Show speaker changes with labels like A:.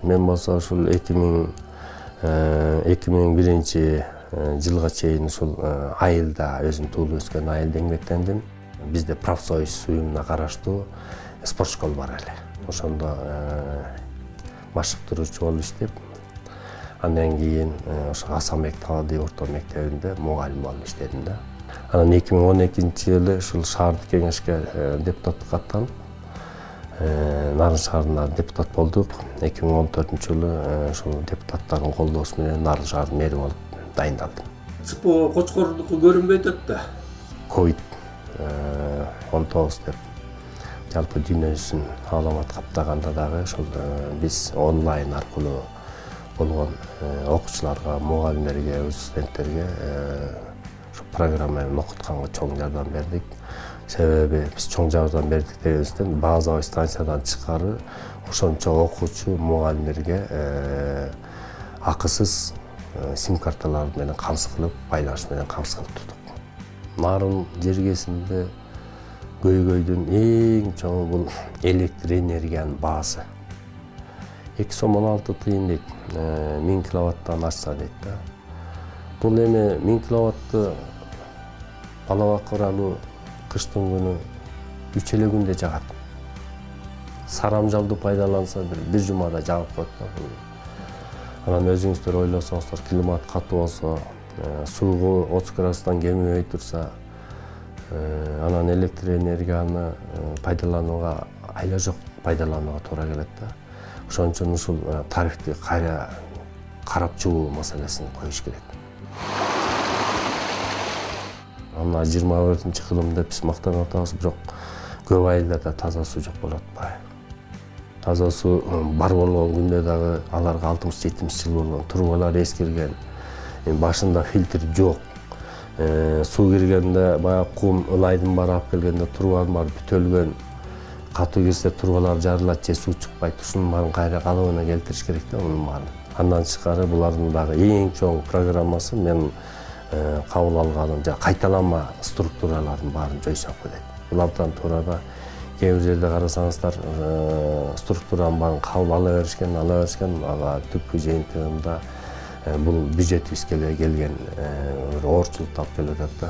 A: Мен болсо ушул 2001 жылга чейин ушул айылда өзүм туулуп өскөн айылда эмгектендим. Бизде профсоюз уюмуна караштуу спорт школа бар эле. Ошондо машыктыруучу болуп иштеп, андан кийин ошо Асанбек Таалдиев орто мектебинде мугалим болуп иштедим да. Анан 2012-жылы ушул шаардык кеңешке депутаттыкка аттанып, Нарын шаарына депутат болдук. 2014-жылы ушул депутаттардын колдоосу менен Нарын шаарынын мэри болуп дайындалдым.
B: СПО Кочкордуку көрүнбөй атат да.
A: COVID-19 деп жалпы дүйнөсүн аламат каптаганда дагы ошол биз онлайн аркылуу болгон окуучуларга, мугалимдерге, студенттерге ушу программа менен окутканга чоң жардам бердик. Себеби биз чоң жардам бердик дегенибизден базовый станциядан тышкары ошончо окуучу, мугалимдерге акысыз сим карталар менен камсыз кылып, байланыш менен камсыз кылып турдук. Нарын жергесинде көйгөйдүн эң чоңу бул электр энергиянын баасы. 2 сом 16 тыйын дейт, 1000 киловаттан ашса дейт да. Бул эми 1000 киловатты бала бакыралуу кыштын күнү 3 эле күндө жагат. Сарамжалды пайдаланса бир жумада жагып коет да. Анан өзүңүздөр ойлосоңуздар, климат катуу болсо, суугу 30 градустан кемибей турса, анан электр энергияны пайдаланууга айла жок пайдаланууга туура келет да. Ошон үчүн ушул тарифти кайра карап чыгуу маселесин коюш керек. Ана 21-кылым деп биз мактанып атабыз, бирок көп айылдарда таза суу жок болуп атпайбы. Таза суу бар болгон күндө дагы аларга 60-70 жыл болгон, трубалар эскирген, башында фильтр жок. Суу киргенде баягы кум ылайдын баары алып келгенде трубанын баары бүтөлгөн. Катуу кирсе трубалар жарылат же суу чыкпайт. Ушунун баарын кайра калыбына келтириш керек да, мунун баарын. Андан тышкары булардын дагы эң чоң программасы мен кабыл алганым кайталанма структуралардын баарын жойсок болот. Булардан туура да кээ бир жерде карасаңыздар структуранын баарын кабыл ала беришкен, ага түпкү жыйынтыгында бул бюджетибизге келген оорчулукту алып келип атат да.